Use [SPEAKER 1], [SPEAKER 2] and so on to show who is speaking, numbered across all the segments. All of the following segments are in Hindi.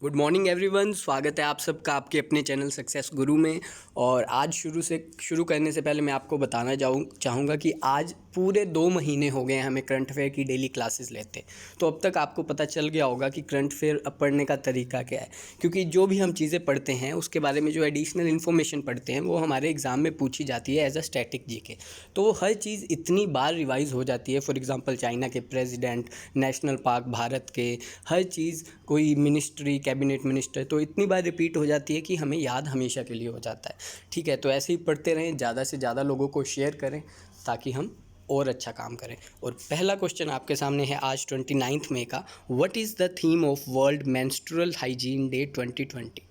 [SPEAKER 1] गुड मॉर्निंग एवरीवन, स्वागत है आप सबका आपके अपने चैनल सक्सेस गुरु में। और आज शुरू करने से पहले मैं आपको बताना चाहूँगा कि आज पूरे 2 महीने हो गए हैं हमें करंट अफेयर की डेली क्लासेस लेते। तो अब तक आपको पता चल गया होगा कि करंट अफेयर पढ़ने का तरीका क्या है, क्योंकि जो भी हम चीज़ें पढ़ते हैं उसके बारे में जो एडिशनल इन्फॉर्मेशन पढ़ते हैं वो हमारे एग्ज़ाम में पूछी जाती है एज अ स्टैटिक जीके। तो वो हर चीज़ इतनी बार रिवाइज़ हो जाती है। फॉर एग्ज़ाम्पल चाइना के प्रेसिडेंट, नेशनल पार्क भारत के, हर चीज़, कोई मिनिस्ट्री, कैबिनेट मिनिस्टर, तो इतनी बार रिपीट हो जाती है कि हमें याद हमेशा के लिए हो जाता है। ठीक है, तो ऐसे ही पढ़ते रहें, ज़्यादा से ज़्यादा लोगों को शेयर करें ताकि हम और अच्छा काम करें। और पहला क्वेश्चन आपके सामने है आज 29 मई का। What is the theme of world menstrual hygiene day 2020?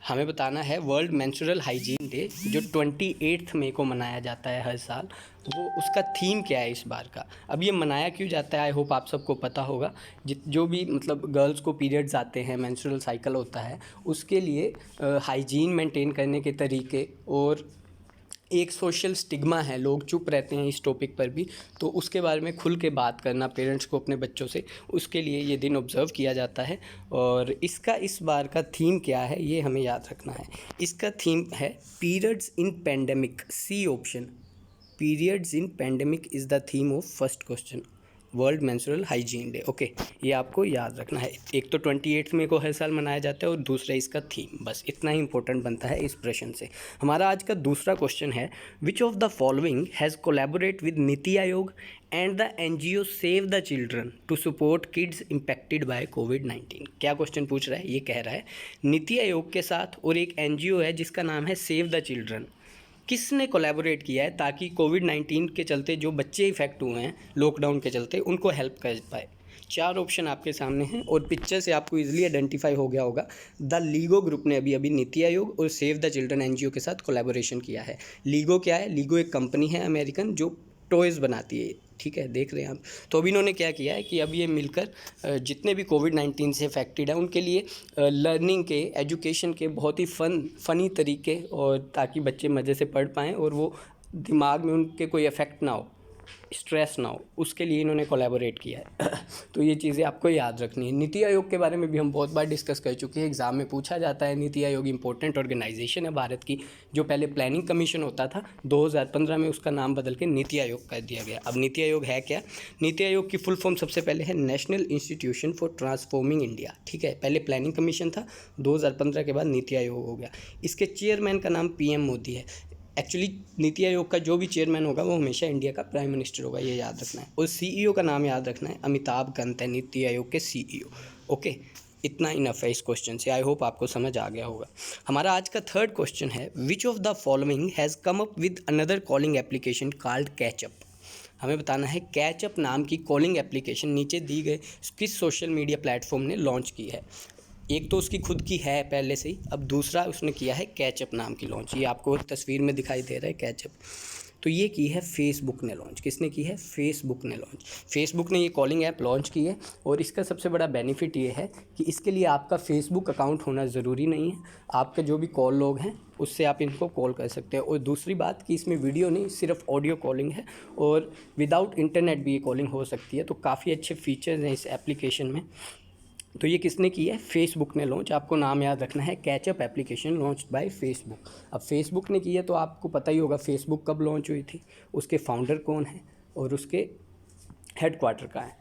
[SPEAKER 1] हमें बताना है वर्ल्ड मेंस्ट्रुअल हाइजीन डे जो 28 मई को मनाया जाता है हर साल, वो उसका थीम क्या है इस बार का। अब ये मनाया क्यों जाता है, आई होप आप सबको पता होगा। जो भी मतलब गर्ल्स को पीरियड्स आते हैं, मेंस्ट्रुअल साइकिल होता है, उसके लिए हाइजीन मेंटेन करने के तरीके और एक सोशल स्टिग्मा है, लोग चुप रहते हैं इस टॉपिक पर भी, तो उसके बारे में खुल के बात करना पेरेंट्स को अपने बच्चों से, उसके लिए ये दिन ऑब्ज़र्व किया जाता है। और इसका इस बार का थीम क्या है ये हमें याद रखना है। इसका थीम है periods in pandemic, C option. Periods in pandemic is the theme of first question, world menstrual hygiene day. Okay, ये आपको याद रखना है। एक तो 28 मई को हर साल मनाया जाता है और दूसरा इसका थीम, बस इतना ही इंपॉर्टेंट बनता है इस प्रश्न से। हमारा आज का दूसरा क्वेश्चन है, which of the following has collaborate with NITI Aayog and the NGO save the children to support kids impacted by कोविड-19? क्या क्वेश्चन पूछ रहा है, ये कह रहा है नीति आयोग के साथ और एक एनजीओ है जिसका नाम है सेव द चिल्ड्रन, किसने कोलैबोरेट किया है ताकि कोविड-19 के चलते जो बच्चे इफ़ेक्ट हुए हैं लॉकडाउन के चलते उनको हेल्प कर पाए। 4 ऑप्शन आपके सामने हैं और पिक्चर से आपको इजीली आइडेंटिफाई हो गया होगा। द लीगो ग्रुप ने अभी नीति आयोग और सेव द चिल्ड्रन एनजीओ के साथ कोलैबोरेशन किया है। लीगो क्या है? लीगो एक कंपनी है अमेरिकन जो टॉयज़ बनाती है। ठीक है, देख रहे हैं आप। तो अभी इन्होंने क्या किया है कि अब ये मिलकर जितने भी कोविड-19 से अफेक्टेड हैं उनके लिए लर्निंग के, एजुकेशन के बहुत ही फ़नी तरीके, और ताकि बच्चे मज़े से पढ़ पाएँ और वो दिमाग में उनके कोई इफ़ेक्ट ना हो, स्ट्रेस ना हो, उसके लिए इन्होंने कोलैबोरेट किया है। तो ये चीज़ें आपको याद रखनी है। नीति आयोग के बारे में भी हम बहुत बार डिस्कस कर चुके हैं, एग्ज़ाम में पूछा जाता है। नीति आयोग इंपॉर्टेंट ऑर्गेनाइजेशन है भारत की, जो पहले प्लानिंग कमीशन होता था, 2015 में उसका नाम बदल के नीति आयोग कर दिया गया। अब नीति आयोग है क्या? नीति आयोग की फुल फॉर्म सबसे पहले है national institution for transforming India. ठीक है, पहले प्लानिंग कमीशन था, 2015 के बाद नीति आयोग हो गया। इसके चेयरमैन का नाम पीएम मोदी है। एक्चुअली नीति आयोग का जो भी चेयरमैन होगा वो हमेशा इंडिया का प्राइम मिनिस्टर होगा, ये याद रखना है। और सीईओ का नाम याद रखना है, अमिताभ कांत है नीति आयोग के सीईओ। ओके, इतना इनफ है इस क्वेश्चन से, आई होप आपको समझ आ गया होगा। हमारा आज का थर्ड क्वेश्चन है, which of the following has come up with another calling application called catchup? हमें बताना है कैचअप नाम की कॉलिंग एप्लीकेशन नीचे दी गई किस सोशल मीडिया प्लेटफॉर्म ने लॉन्च की है। एक तो उसकी खुद की है पहले से ही, अब दूसरा उसने किया है कैचअप नाम की लॉन्च। ये आपको तस्वीर में दिखाई दे रहा है कैचअप। तो ये की है फेसबुक ने लॉन्च। किसने की है? फेसबुक ने लॉन्च। फेसबुक ने ये कॉलिंग ऐप लॉन्च की है और इसका सबसे बड़ा बेनिफिट ये है कि इसके लिए आपका फेसबुक अकाउंट होना ज़रूरी नहीं है। आपके जो भी कॉल लोग हैं उससे आप इनको कॉल कर सकते हैं। और दूसरी बात कि इसमें वीडियो नहीं, सिर्फ ऑडियो कॉलिंग है और विदाउट इंटरनेट भी ये कॉलिंग हो सकती है। तो काफ़ी अच्छे फीचर्स हैं इस एप्लीकेशन में। तो ये किसने की है? फेसबुक ने लॉन्च। आपको नाम याद रखना है, catchup application launched by Facebook. अब फेसबुक ने की है तो आपको पता ही होगा फेसबुक कब लॉन्च हुई थी, उसके फाउंडर कौन है और उसके हेडक्वार्टर कहाँ है।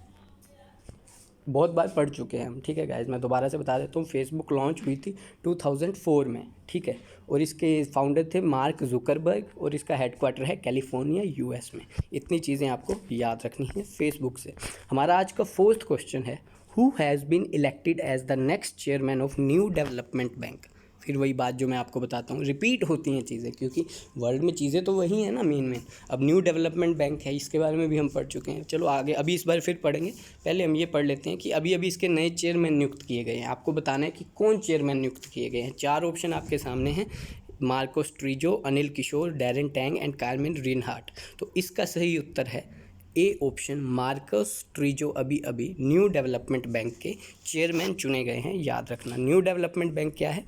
[SPEAKER 1] बहुत बार पढ़ चुके हैं हम। ठीक है गाइस, मैं दोबारा से बता देता हूँ। फेसबुक लॉन्च हुई थी 2004 में। ठीक है, और इसके फाउंडर थे मार्क जुकरबर्ग और इसका हेडक्वार्टर है कैलिफोर्निया यूएस में। इतनी चीज़ें आपको याद रखनी है फेसबुक से। हमारा आज का फोर्थ क्वेश्चन है, who has been elected as the next chairman of new development bank? फिर वही बात जो मैं आपको बताता हूँ, रिपीट होती हैं चीज़ें, क्योंकि वर्ल्ड में चीज़ें तो वही हैं ना मेन। अब न्यू डेवलपमेंट बैंक है, इसके बारे में भी हम पढ़ चुके हैं। चलो आगे अभी इस बार फिर पढ़ेंगे, पहले हम ये पढ़ लेते हैं कि अभी अभी इसके नए चेयरमैन नियुक्त किए गए हैं। आपको बताना है कि कौन चेयरमैन नियुक्त किए गए हैं। 4 ऑप्शन आपके सामने हैं, Marcos Trejo, Anil Kishore, Darren Tang and Carmen Reinhart. तो इसका सही उत्तर है ए ऑप्शन, मार्कस ट्रीजो अभी अभी न्यू डेवलपमेंट बैंक के चेयरमैन चुने गए हैं। याद रखना, न्यू डेवलपमेंट बैंक क्या है?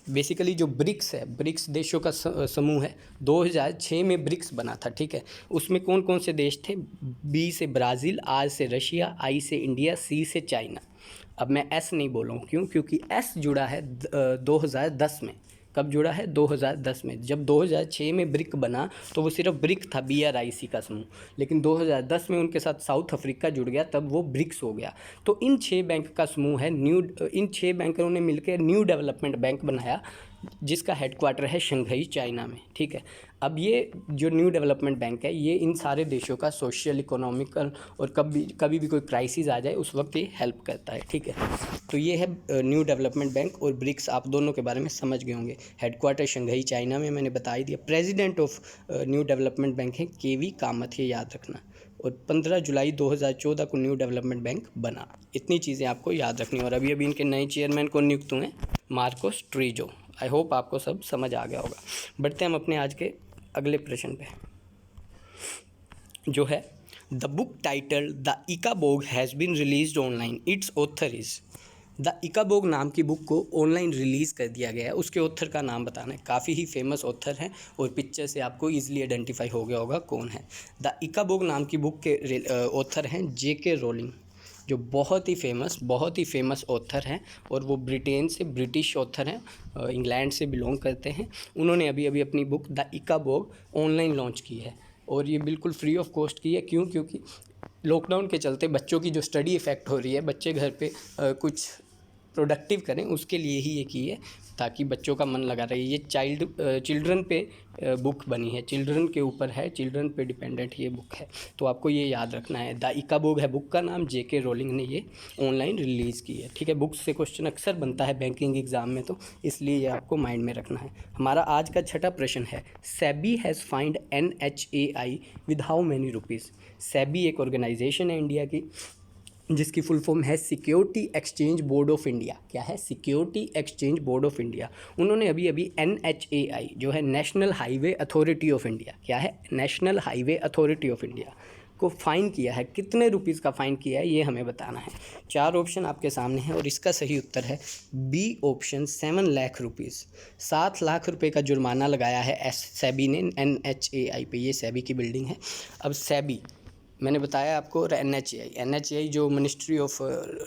[SPEAKER 1] बेसिकली जो ब्रिक्स है, ब्रिक्स देशों का समूह है, 2006 में ब्रिक्स बना था। ठीक है, उसमें कौन कौन से देश थे? बी से ब्राज़ील, आर से रशिया, आई से इंडिया, सी से चाइना। अब मैं एस नहीं बोल रहा हूँ, क्यों? क्योंकि एस जुड़ा है 2010 में। कब जुड़ा है? 2010 में। जब 2006 में ब्रिक बना तो वो सिर्फ ब्रिक था, BRIC का समूह, लेकिन 2010 में उनके साथ साउथ अफ्रीका जुड़ गया, तब वो ब्रिक्स हो गया। तो इन 6 बैंक का समूह है इन 6 बैंकरों ने मिलकर न्यू डेवलपमेंट बैंक बनाया, जिसका हेडक्वार्टर है शंघाई, चाइना में। ठीक है। अब ये जो न्यू डेवलपमेंट बैंक है, ये इन सारे देशों का सोशल, इकोनॉमिकल, और कभी भी कोई क्राइसिस आ जाए उस वक्त ये हेल्प करता है। ठीक है। तो ये है न्यू डेवलपमेंट बैंक और ब्रिक्स। आप दोनों के बारे में समझ गए होंगे। हेडक्वार्टर शंघाई, चाइना में, मैंने बता ही दिया। President of new development bank है KV कामत, ये याद रखना। और 15 जुलाई 2014 को न्यू डेवलपमेंट बैंक बना। इतनी चीज़ें आपको याद रखनी। और अभी इनके नए चेयरमैन को नियुक्त हुए, मार्कोस ट्रीजो। आई होप आपको सब समझ आ गया होगा। बढ़ते हम अपने आज के अगले प्रश्न पे, जो है the book title the Ickabog has been released online, its author is. The Ickabog नाम की बुक को ऑनलाइन रिलीज़ कर दिया गया है, उसके ऑथर का नाम बताना है। काफ़ी ही फेमस ऑथर है और पिक्चर से आपको ईजिली आइडेंटिफाई हो गया होगा कौन है। द इकाबोग नाम की बुक के ऑथर हैं JK रोलिंग, जो बहुत ही फेमस ऑथर हैं, और वो ब्रिटेन से, ब्रिटिश ऑथर हैं, इंग्लैंड से बिलोंग करते हैं। उन्होंने अभी अपनी बुक द इकाबोग ऑनलाइन लॉन्च की है, और ये बिल्कुल फ्री ऑफ कॉस्ट की है। क्यों? क्योंकि लॉकडाउन के चलते बच्चों की जो स्टडी इफ़ेक्ट हो रही है, बच्चे घर पे कुछ प्रोडक्टिव करें, उसके लिए ही ये की है, ताकि बच्चों का मन लगा रहे। ये चिल्ड्रन पे बुक बनी है, चिल्ड्रन के ऊपर है, चिल्ड्रन पे डिपेंडेंट ये बुक है। तो आपको ये याद रखना है, द इकाबोग है बुक का नाम, JK रोलिंग ने ये ऑनलाइन रिलीज़ की है। ठीक है। बुक्स से क्वेश्चन अक्सर बनता है बैंकिंग एग्जाम में, तो इसलिए ये आपको माइंड में रखना है। हमारा आज का छठा प्रश्न है, SEBI has find NHAI with how many rupees. SEBI एक ऑर्गेनाइजेशन है इंडिया की, जिसकी फुल फॉर्म है security exchange board of India. क्या है? Security exchange board of India. उन्होंने अभी NHAI जो है national highway authority of India, क्या है? National highway authority of India को फ़ाइन किया है। कितने रुपीज़ का फ़ाइन किया है, ये हमें बताना है। 4 ऑप्शन आपके सामने हैं, और इसका सही उत्तर है B option, 7 lakh rupees. 7 lakh रुपए का जुर्माना लगाया है सेबी ने NHAI पे। ये सेबी की बिल्डिंग है। अब सेबी, मैंने बताया आपको, NHAI जो ministry of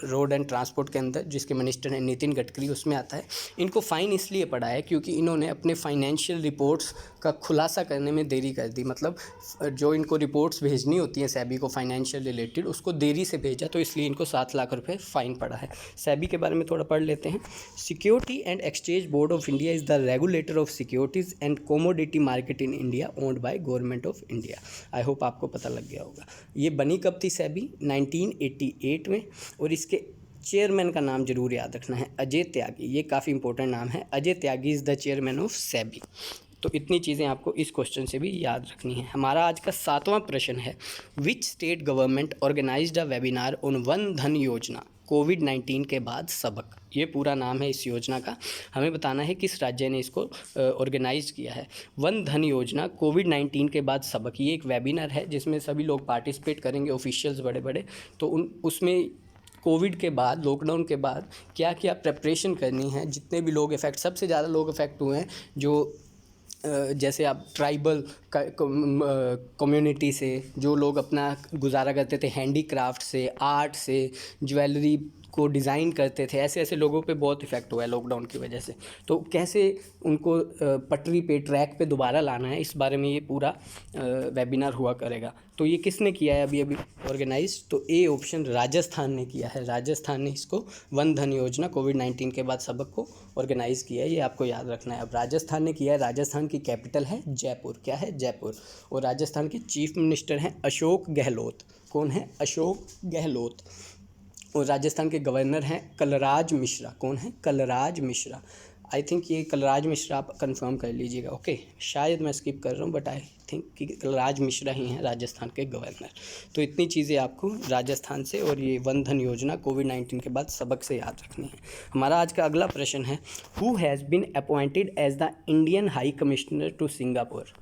[SPEAKER 1] road and transport के अंदर, जिसके मिनिस्टर हैं नितिन गडकरी, उसमें आता है। इनको फ़ाइन इसलिए पड़ा है क्योंकि इन्होंने अपने फाइनेंशियल रिपोर्ट्स का खुलासा करने में देरी कर दी। मतलब जो इनको रिपोर्ट्स भेजनी होती हैं सेबी को फाइनेंशियल रिलेटेड, उसको देरी से भेजा, तो इसलिए इनको 7 लाख रुपये फ़ाइन पड़ा है। सेबी के बारे में थोड़ा पढ़ लेते हैं। Security and exchange board of India is the regulator of securities and commodity market in India, owned by government of India. I hope आपको पता लग गया होगा। ये बनी कब थी सेबी? 1988 में। और इसके चेयरमैन का नाम जरूर याद रखना है, अजय त्यागी। ये काफ़ी इंपॉर्टेंट नाम है, Ajay Tyagi is the chairman of SEBI. तो इतनी चीज़ें आपको इस क्वेश्चन से भी याद रखनी है। हमारा आज का 7वां प्रश्न है, which state government organised a webinar on Van Dhan Yojana कोविड-19 के बाद सबक। ये पूरा नाम है इस योजना का। हमें बताना है किस राज्य ने इसको ऑर्गेनाइज किया है। वन धन योजना कोविड-19 के बाद सबक, ये एक वेबिनार है जिसमें सभी लोग पार्टिसिपेट करेंगे, ऑफिशियल्स बड़े बड़े। तो उसमें कोविड के बाद, लॉकडाउन के बाद क्या क्या प्रिपरेशन करनी है, जितने भी लोग इफ़ेक्ट, सबसे ज़्यादा लोग इफ़ेक्ट हुए हैं जो जैसे आप ट्राइबल कम्युनिटी से, जो लोग अपना गुजारा करते थे हैंडीक्राफ्ट से, आर्ट से, ज्वेलरी को डिज़ाइन करते थे, ऐसे ऐसे लोगों पे बहुत इफ़ेक्ट हुआ है लॉकडाउन की वजह से। तो कैसे उनको पटरी पे, ट्रैक पे दोबारा लाना है, इस बारे में ये पूरा वेबिनार हुआ करेगा। तो ये किसने किया है अभी ऑर्गेनाइज? तो ए ऑप्शन, राजस्थान ने किया है। राजस्थान ने इसको वन धन योजना कोविड-19 के बाद सबक को ऑर्गेनाइज़ किया है, ये आपको याद रखना है। अब राजस्थान ने किया है, राजस्थान की कैपिटल है जयपुर। क्या है? जयपुर। और राजस्थान के चीफ मिनिस्टर हैं अशोक गहलोत। कौन है? अशोक गहलोत। और राजस्थान के गवर्नर हैं कलराज मिश्रा। कौन है? कलराज मिश्रा। आई थिंक ये कलराज मिश्रा आप कंफर्म कर लीजिएगा। ओके, शायद मैं स्किप कर रहा हूँ, बट आई थिंक कि कलराज मिश्रा ही हैं राजस्थान के गवर्नर। तो इतनी चीज़ें आपको राजस्थान से और ये वन धन योजना कोविड-19 के बाद सबक से याद रखनी है। हमारा आज का अगला प्रश्न है, who has been appointed as the Indian high commissioner to Singapore.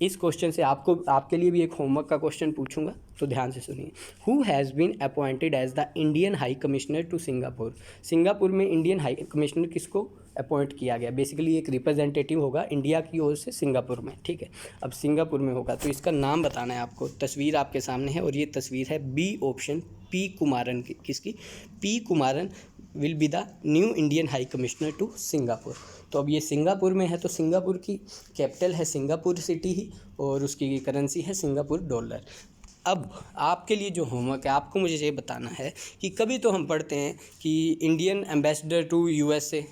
[SPEAKER 1] इस क्वेश्चन से आपके लिए भी एक होमवर्क का क्वेश्चन पूछूंगा, तो ध्यान से सुनिए। Who has been appointed as the Indian high commissioner to Singapore. Singapore में इंडियन हाई कमिश्नर किसको अपॉइंट किया गया? बेसिकली एक रिप्रेजेंटेटिव होगा इंडिया की ओर से सिंगापुर में, ठीक है। अब सिंगापुर में होगा तो इसका नाम बताना है आपको। तस्वीर आपके सामने है और ये तस्वीर है बी ऑप्शन, पी कुमारन की। किसकी? P Kumaran will be the new Indian high commissioner to Singapore. तो अब ये सिंगापुर में है, तो सिंगापुर की कैपिटल है सिंगापुर सिटी ही, और उसकी करेंसी है सिंगापुर डॉलर। अब आपके लिए जो होमवर्क है, आपको मुझे ये बताना है कि कभी तो हम पढ़ते हैं कि Indian ambassador to USA,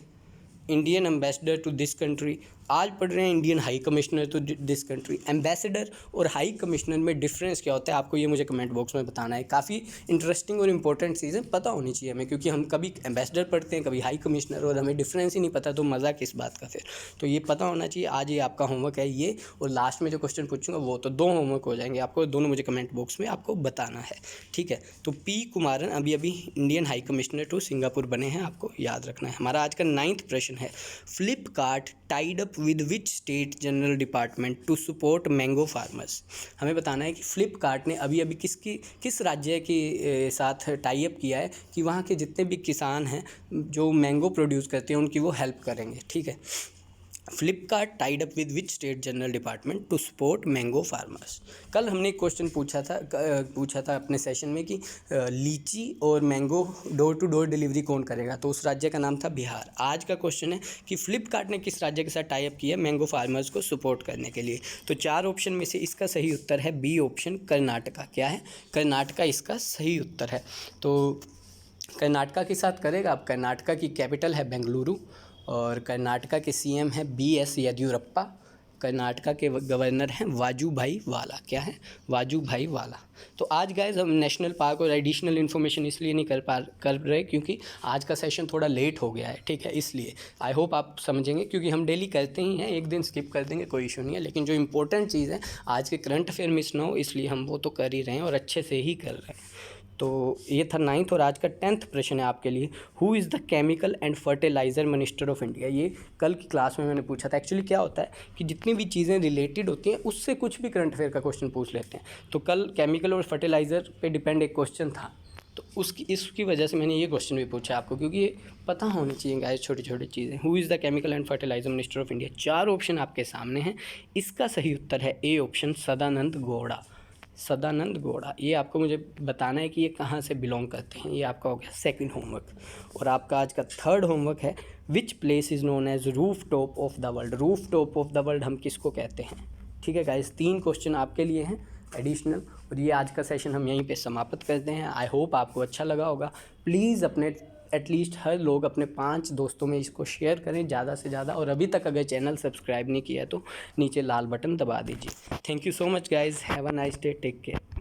[SPEAKER 1] Indian ambassador to this country. आज पढ़ रहे हैं Indian high commissioner to this country. Ambassador और हाई कमिश्नर में डिफरेंस क्या होता है, आपको ये मुझे कमेंट बॉक्स में बताना है। काफ़ी इंटरेस्टिंग और इंपॉर्टेंट चीज़ें पता होनी चाहिए हमें, क्योंकि हम कभी एम्बेसडर पढ़ते हैं, कभी हाई कमिश्नर, और हमें डिफरेंस ही नहीं पता, तो मज़ा किस बात का फिर। तो ये पता होना चाहिए। आज ये आपका होमवर्क है ये, और लास्ट में जो क्वेश्चन पूछूंगा वो, तो 2 होमवर्क हो जाएंगे आपको, दोनों मुझे कमेंट बॉक्स में आपको बताना है, ठीक है। तो पी कुमारन अभी Indian high commissioner to Singapore बने हैं, आपको याद रखना है। हमारा आज का 9th प्रश्न है, Flipkart tied up with which state general department to support mango farmers. हमें बताना है कि फ्लिपकार्ट ने अभी किस राज्य के साथ टाई अप किया है कि वहाँ के जितने भी किसान हैं जो मैंगो प्रोड्यूस करते हैं उनकी वो हेल्प करेंगे, ठीक है। Flipkart tied up with which state general department to support mango farmers. कल हमने एक क्वेश्चन पूछा था अपने सेशन में कि लीची और mango door to door delivery कौन करेगा, तो उस राज्य का नाम था बिहार। आज का क्वेश्चन है कि फ्लिपकार्ट ने किस राज्य के साथ टाई अप किया मैंगो फार्मर्स को सपोर्ट करने के लिए। तो 4 ऑप्शन में से इसका सही उत्तर है बी ऑप्शन, कर्नाटका। क्या है? कर्नाटका इसका सही उत्तर है। तो कर्नाटका के साथ करेगा। अब कर्नाटका की कैपिटल है बेंगलुरु, और कर्नाटका के सीएम है BS येदियुरप्पा। कर्नाटका के गवर्नर हैं वाजूभाई वाला। क्या है? वाजूभाई वाला। तो आज गाइस हम नेशनल पार्क और एडिशनल इन्फॉर्मेशन इसलिए नहीं कर रहे क्योंकि आज का सेशन थोड़ा लेट हो गया है, ठीक है, इसलिए। आई होप आप समझेंगे, क्योंकि हम डेली करते ही हैं, एक दिन स्किप कर देंगे कोई इशू नहीं है, लेकिन जो इंपॉर्टेंट चीज़ है आज के करंट अफेयर मिस ना हो, इसलिए हम वो तो कर ही रहे हैं और अच्छे से ही कर रहे हैं। तो ये था 9th, और आज का 10th प्रश्न है आपके लिए, who is the chemical and fertiliser minister of India. ये कल की क्लास में मैंने पूछा था। एक्चुअली क्या होता है कि जितनी भी चीज़ें रिलेटेड होती हैं उससे कुछ भी करंट अफेयर का क्वेश्चन पूछ लेते हैं। तो कल केमिकल और फर्टिलाइज़र पे डिपेंड एक क्वेश्चन था, तो इसकी वजह से मैंने ये क्वेश्चन भी पूछा आपको, क्योंकि ये पता होनी चाहिए गाइस छोटी छोटी चीज़ें। Who is the chemical and fertiliser minister of India. 4 option आपके सामने हैं, इसका सही उत्तर है ए ऑप्शन, सदानंद गौड़ा। सदानंद गौड़ा। ये आपको मुझे बताना है कि ये कहाँ से बिलोंग करते हैं। ये आपका हो गया 2nd होमवर्क। और आपका आज का 3rd होमवर्क है, which place is known as roof top of the world. Roof top of the world हम किसको कहते हैं, ठीक है गाइस। 3 क्वेश्चन आपके लिए हैं एडिशनल, और ये आज का सेशन हम यहीं पे समाप्त करते हैं। आई होप आपको अच्छा लगा होगा। प्लीज़ अपने एटलीस्ट हर लोग अपने 5 दोस्तों में इसको शेयर करें ज़्यादा से ज़्यादा, और अभी तक अगर चैनल सब्सक्राइब नहीं किया तो नीचे लाल बटन दबा दीजिए। Thank you so much guys, have a nice day, take care.